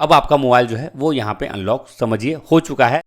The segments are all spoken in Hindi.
अब आपका मोबाइल जो है वो यहाँ पे अनलॉक समझिए हो चुका है।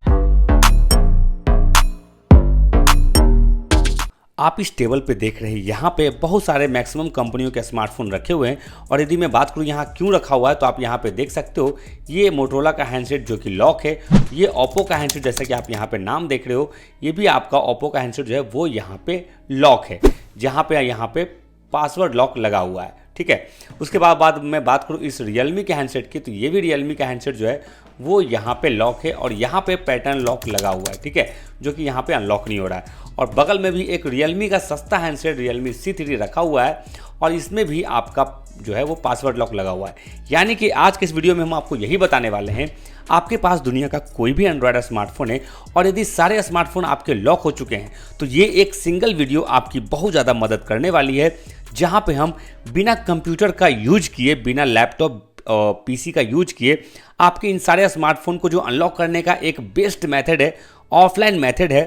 आप इस टेबल पे देख रहे हैं यहाँ पे बहुत सारे मैक्सिमम कंपनियों के स्मार्टफोन रखे हुए हैं। और यदि मैं बात करूँ यहाँ क्यों रखा हुआ है तो आप यहाँ पे देख सकते हो, ये मोटोरोला का हैंडसेट जो कि लॉक है, ये ओप्पो का हैंडसेट जैसा कि आप यहाँ पे नाम देख रहे हो, ये भी आपका ओप्पो का हैंडसेट जो है वो यहाँ पे लॉक है, जहाँ पे पासवर्ड लॉक लगा हुआ है। ठीक है, उसके बाद मैं बात करूँ इस रियलमी के हैंडसेट की, तो ये भी रियलमी का हैंडसेट जो है वो यहाँ पे लॉक है और यहाँ पे पैटर्न लॉक लगा हुआ है। ठीक है, जो कि यहाँ पे अनलॉक नहीं हो रहा है। और बगल में भी एक रियलमी का सस्ता हैंडसेट रियलमी C3 रखा हुआ है और इसमें भी आपका जो है वो पासवर्ड लॉक लगा हुआ है। यानी कि आज के इस वीडियो में हम आपको यही बताने वाले हैं, आपके पास दुनिया का कोई भी एंड्रॉयड स्मार्टफोन है और यदि सारे स्मार्टफोन आपके लॉक हो चुके हैं तो ये एक सिंगल वीडियो आपकी बहुत ज़्यादा मदद करने वाली है, जहाँ पे हम बिना कंप्यूटर का यूज किए, बिना लैपटॉप PC का यूज किए आपके इन सारे स्मार्टफोन को जो अनलॉक करने का एक बेस्ट मेथड है, ऑफलाइन मेथड है,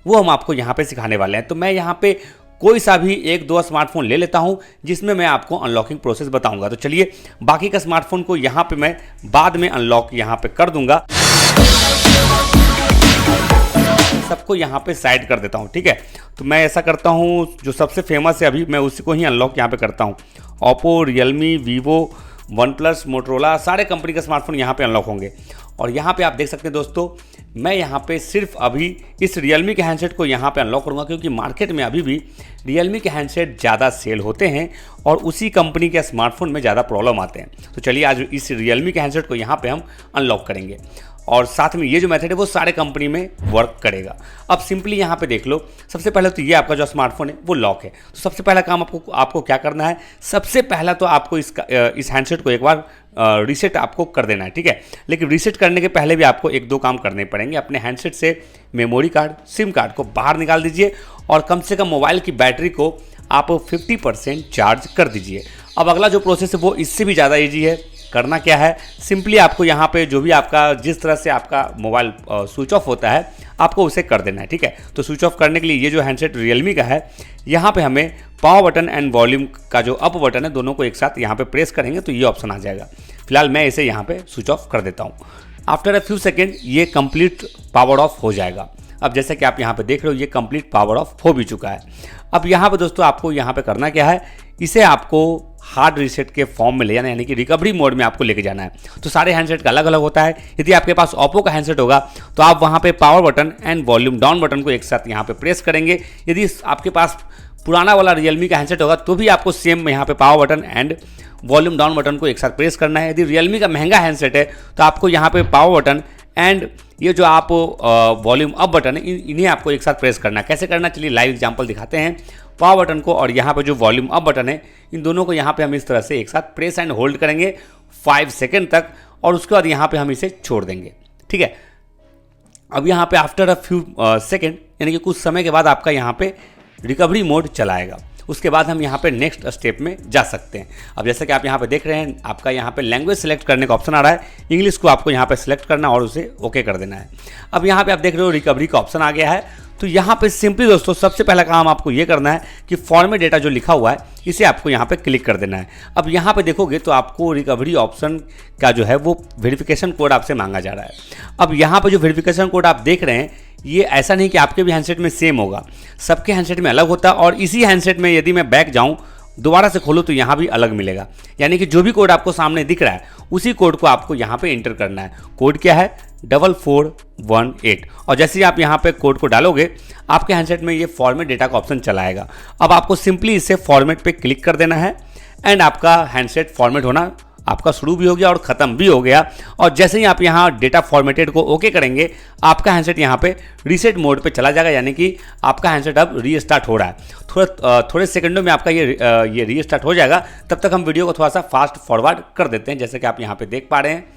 वो हम आपको यहाँ पे सिखाने वाले हैं। तो मैं यहाँ पे कोई सा भी एक दो स्मार्टफोन ले लेता हूँ जिसमें मैं आपको अनलॉकिंग प्रोसेस बताऊंगा। तो चलिए बाकी का स्मार्टफोन को यहाँ पे मैं बाद में अनलॉक यहाँ पे कर दूंगा, सबको यहाँ पे साइड कर देता हूँ। ठीक है, तो मैं ऐसा करता हूँ, जो सबसे फेमस है अभी मैं उसी को ही अनलॉक यहाँ पे करता हूँ। Oppo, Realme, Vivo, one plus, Motorola, सारे कंपनी के स्मार्टफोन यहाँ पे अनलॉक होंगे। और यहाँ पे आप देख सकते हैं दोस्तों, मैं यहाँ पे सिर्फ अभी इस रियलमी के हैंडसेट को यहाँ पे अनलॉक करूँगा, क्योंकि मार्केट में अभी भी रियलमी के हैंडसेट ज़्यादा सेल होते हैं और उसी कंपनी के स्मार्टफोन में ज़्यादा प्रॉब्लम आते हैं। तो चलिए आज इस रियलमी के हैंडसेट को यहाँ पे हम अनलॉक करेंगे और साथ में ये जो मेथड है वो सारे कंपनी में वर्क करेगा। अब सिंपली यहाँ पे देख लो, सबसे पहले तो ये आपका जो स्मार्टफोन है वो लॉक है। तो सबसे पहला काम आपको क्या करना है, सबसे पहला तो आपको इस हैंडसेट को एक बार रीसेट आपको कर देना है। ठीक है, लेकिन रीसेट करने के पहले भी आपको एक दो काम करने पड़ेंगे। अपने हैंडसेट से मेमोरी कार्ड, सिम कार्ड को बाहर निकाल दीजिए और कम से कम मोबाइल की बैटरी को आप 50% चार्ज कर दीजिए। अब अगला जो प्रोसेस है वो इससे भी ज़्यादा ईजी है। करना क्या है, सिंपली आपको यहाँ पे जो भी आपका जिस तरह से आपका मोबाइल स्विच ऑफ होता है आपको उसे कर देना है। ठीक है, तो स्विच ऑफ करने के लिए ये जो हैंडसेट रियलमी का है, यहाँ पे हमें पावर बटन एंड वॉल्यूम का जो अप बटन है दोनों को एक साथ यहाँ पे प्रेस करेंगे तो ये ऑप्शन आ जाएगा। फिलहाल मैं इसे यहाँ पे स्विच ऑफ कर देता हूँ। आफ्टर अ फ्यू सेकेंड ये कंप्लीट पावर ऑफ हो जाएगा। अब जैसे कि आप यहाँ पे देख रहे हो ये कंप्लीट पावर ऑफ हो भी चुका है। अब यहाँ पे दोस्तों आपको यहाँ पे करना क्या है, इसे आपको हार्ड रीसेट के फॉर्म में ले जाना है, यानी कि रिकवरी मोड में आपको लेके जाना है। तो सारे हैंडसेट का अलग अलग होता है। यदि आपके पास ओप्पो का हैंडसेट होगा तो आप वहाँ पे power button and volume down button को एक साथ यहाँ पे प्रेस करेंगे। यदि आपके पास पुराना वाला रियलमी का हैंडसेट होगा तो भी आपको सेम यहाँ पे power button and volume down button को एक साथ प्रेस करना है। यदि रियलमी का महंगा हैंडसेट है तो आपको यहाँ पे पावर बटन एंड ये जो आप वॉल्यूम अप बटन है इन्हें आपको एक साथ प्रेस करना है। कैसे करना, चलिए लाइव एग्जांपल दिखाते हैं। पावर बटन को और यहाँ पे जो वॉल्यूम अप बटन है इन दोनों को यहाँ पे हम इस तरह से एक साथ प्रेस एंड होल्ड करेंगे 5 सेकेंड तक और उसके बाद यहाँ पे हम इसे छोड़ देंगे। ठीक है, अब यहाँ पे आफ्टर अ फ्यू सेकेंड यानी कि कुछ समय के बाद आपका यहाँ पे रिकवरी मोड चलाएगा। उसके बाद हम यहाँ पे नेक्स्ट स्टेप में जा सकते हैं। अब जैसा कि आप यहाँ पे देख रहे हैं, आपका यहाँ पे लैंग्वेज सेलेक्ट करने का ऑप्शन आ रहा है। इंग्लिश को आपको यहाँ पे सेलेक्ट करना और उसे ओके कर देना है। अब यहाँ पे आप देख रहे हो रिकवरी का ऑप्शन आ गया है। तो यहाँ पे सिंपली दोस्तों सबसे पहला काम आपको ये करना है कि फॉर्मेट डेटा जो लिखा हुआ है इसे आपको यहाँ पे क्लिक कर देना है। अब यहाँ पे देखोगे तो आपको रिकवरी ऑप्शन का जो है वो वेरिफिकेशन कोड आपसे मांगा जा रहा है। अब यहाँ पे जो वेरिफिकेशन कोड आप देख रहे हैं ये ऐसा नहीं कि आपके भी हैंडसेट में सेम होगा, सबके हैंडसेट में अलग होता है। और इसी हैंडसेट में यदि मैं बैक जाऊँ दोबारा से खोलो तो यहाँ भी अलग मिलेगा, यानी कि जो भी कोड आपको सामने दिख रहा है उसी कोड को आपको यहाँ पे एंटर करना है। कोड क्या है 4418 और जैसे ही आप यहाँ पे कोड को डालोगे आपके हैंडसेट में ये फॉर्मेट डेटा का ऑप्शन चलाएगा। अब आपको सिंपली इसे फॉर्मेट पे क्लिक कर देना है एंड आपका हैंडसेट फॉर्मेट होना आपका शुरू भी हो गया और ख़त्म भी हो गया। और जैसे ही आप यहाँ डेटा फॉर्मेटेड को ओके करेंगे आपका हैंडसेट यहाँ पे रीसेट मोड पे चला जाएगा, यानी कि आपका हैंडसेट अब रीस्टार्ट हो रहा है। थोड़े सेकंडों में आपका ये रीस्टार्ट हो जाएगा। तब तक हम वीडियो को थोड़ा सा फास्ट फॉरवर्ड कर देते हैं, जैसे कि आप यहाँ पे देख पा रहे हैं।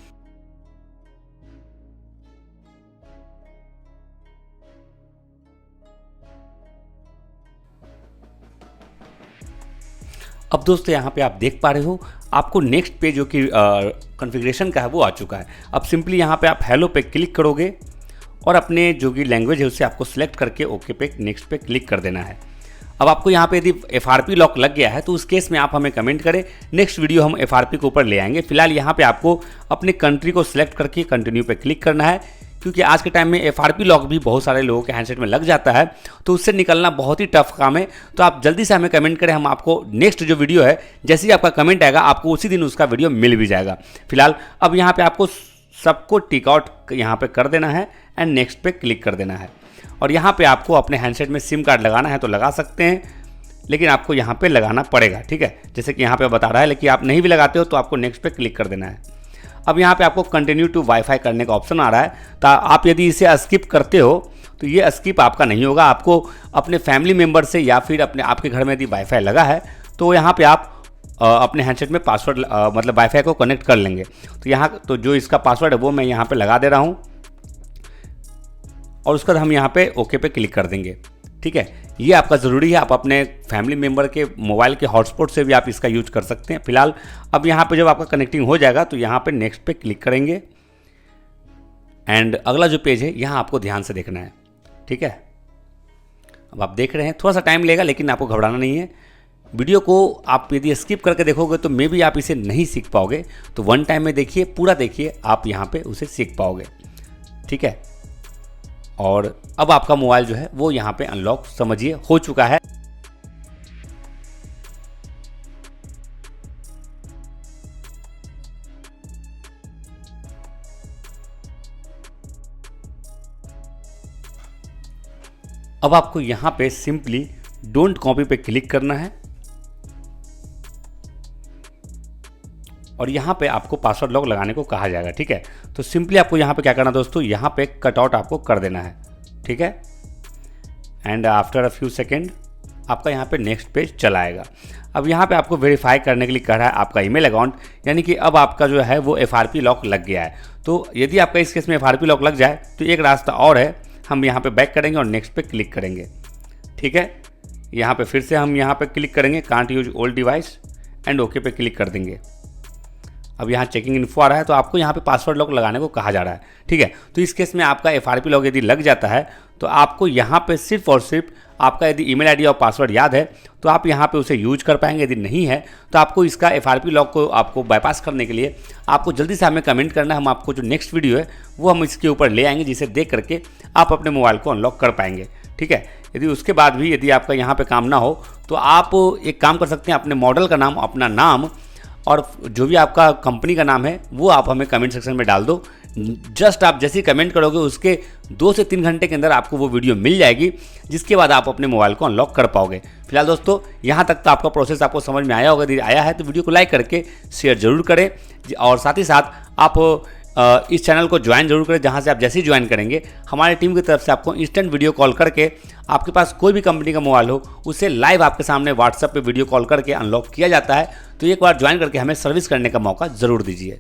अब दोस्तों यहाँ पे आप देख पा रहे हो आपको नेक्स्ट पे जो कि कॉन्फ़िगरेशन का है वो आ चुका है। अब सिंपली यहाँ पे आप हेलो पे क्लिक करोगे और अपने जो कि लैंग्वेज है उसे आपको सिलेक्ट करके ओके पे नेक्स्ट पे क्लिक कर देना है। अब आपको यहाँ पे यदि FRP लॉक लग गया है तो उस केस में आप हमें कमेंट करें, नेक्स्ट वीडियो हम FRP के ऊपर ले आएंगे। फिलहाल यहाँ पे आपको अपने कंट्री को सिलेक्ट करके कंटिन्यू पे क्लिक करना है, क्योंकि आज के टाइम में FRP लॉक भी बहुत सारे लोगों के हैंडसेट में लग जाता है, तो उससे निकलना बहुत ही टफ काम है। तो आप जल्दी से हमें कमेंट करें, हम आपको नेक्स्ट जो वीडियो है जैसे ही आपका कमेंट आएगा आपको उसी दिन उसका वीडियो मिल भी जाएगा। फिलहाल अब यहाँ पे आपको सबको टिक आउट यहाँ पे कर देना है एंड नेक्स्ट पे क्लिक कर देना है। और यहाँ पे आपको अपने हैंडसेट में सिम कार्ड लगाना है तो लगा सकते हैं, लेकिन आपको यहाँ पे लगाना पड़ेगा, ठीक है, जैसे कि यहाँ पे बता रहा है। लेकिन आप नहीं भी लगाते हो तो आपको नेक्स्ट पे क्लिक कर देना है। अब यहाँ पे आपको कंटिन्यू टू वाईफाई करने का ऑप्शन आ रहा है, तो आप यदि इसे स्किप करते हो तो ये स्किप आपका नहीं होगा। आपको अपने फैमिली मेम्बर से या फिर आपके घर में यदि वाईफाई लगा है तो यहाँ पे आप अपने हैंडसेट में पासवर्ड मतलब वाईफाई को कनेक्ट कर लेंगे। तो यहाँ तो जो इसका पासवर्ड है वो मैं यहाँ पे लगा दे रहा हूँ और उसके बाद हम यहाँ पे ओके पे क्लिक कर देंगे, ठीक है। ये आपका ज़रूरी है, आप अपने फैमिली मेम्बर के मोबाइल के हॉटस्पॉट से भी आप इसका यूज कर सकते हैं। फिलहाल अब यहाँ पे जब आपका कनेक्टिंग हो जाएगा तो यहाँ पे नेक्स्ट पे क्लिक करेंगे एंड अगला जो पेज है यहाँ आपको ध्यान से देखना है, ठीक है। अब आप देख रहे हैं थोड़ा सा टाइम लेगा, लेकिन आपको घबराना नहीं है। वीडियो को आप यदि स्किप करके देखोगे तो मे बी आप इसे नहीं सीख पाओगे, तो वन टाइम में देखिए, पूरा देखिए, आप यहाँ पे उसे सीख पाओगे, ठीक है। और अब आपका मोबाइल जो है वो यहाँ पे अनलॉक समझिए हो चुका है। अब आपको यहाँ पे सिंपली डोंट कॉपी पे क्लिक करना है और यहाँ पे आपको पासवर्ड लॉक लगाने को कहा जाएगा, ठीक है। तो सिंपली आपको यहाँ पे क्या करना है दोस्तों, यहाँ पे कट आउट आपको कर देना है, ठीक है। And after a few second आपका यहाँ पे नेक्स्ट पेज चला आएगा। अब यहाँ पे आपको वेरीफाई करने के लिए कह रहा है आपका ईमेल अकाउंट, यानी कि अब आपका जो है वो FRP लॉक लग गया है। तो यदि आपका इस केस में FRP लॉक लग जाए तो एक रास्ता और है, हम यहाँ पे बैक करेंगे और नेक्स्ट पे क्लिक करेंगे, ठीक है। यहाँ पे फिर से हम यहाँ पे क्लिक करेंगे can't use old device and okay पे क्लिक कर देंगे। अब यहाँ चेकिंग इन्फो आ रहा है, तो आपको यहाँ पे पासवर्ड लॉक लगाने को कहा जा रहा है, ठीक है। तो इस केस में आपका FRP लॉक यदि लग जाता है तो आपको यहाँ पे सिर्फ और सिर्फ आपका यदि ईमेल आईडी और पासवर्ड याद है तो आप यहाँ पे उसे यूज कर पाएंगे। यदि नहीं है तो आपको इसका FRP लॉक को आपको बाईपास करने के लिए आपको जल्दी से हमें कमेंट करना है। हम आपको जो नेक्स्ट वीडियो है वो हम इसके ऊपर ले आएंगे, जिसे देख करके आप अपने मोबाइल को अनलॉक कर पाएंगे, ठीक है। यदि उसके बाद भी यदि आपका यहाँ पे काम ना हो तो आप एक काम कर सकते हैं, अपने मॉडल का नाम, अपना नाम और जो भी आपका कंपनी का नाम है वो आप हमें कमेंट सेक्शन में डाल दो। जस्ट आप जैसे ही कमेंट करोगे उसके 2 से 3 घंटे के अंदर आपको वो वीडियो मिल जाएगी, जिसके बाद आप अपने मोबाइल को अनलॉक कर पाओगे। फिलहाल दोस्तों यहाँ तक तो आपका प्रोसेस आपको समझ में आया होगा। यदि आया है तो वीडियो को लाइक करके शेयर जरूर करें और साथ ही साथ आप इस चैनल को ज्वाइन जरूर करें, जहां से आप जैसे ही ज्वाइन करेंगे हमारी टीम की तरफ से आपको इंस्टेंट वीडियो कॉल करके आपके पास कोई भी कंपनी का मोबाइल हो उसे लाइव आपके सामने व्हाट्सएप पे वीडियो कॉल करके अनलॉक किया जाता है। तो एक बार ज्वाइन करके हमें सर्विस करने का मौका ज़रूर दीजिए।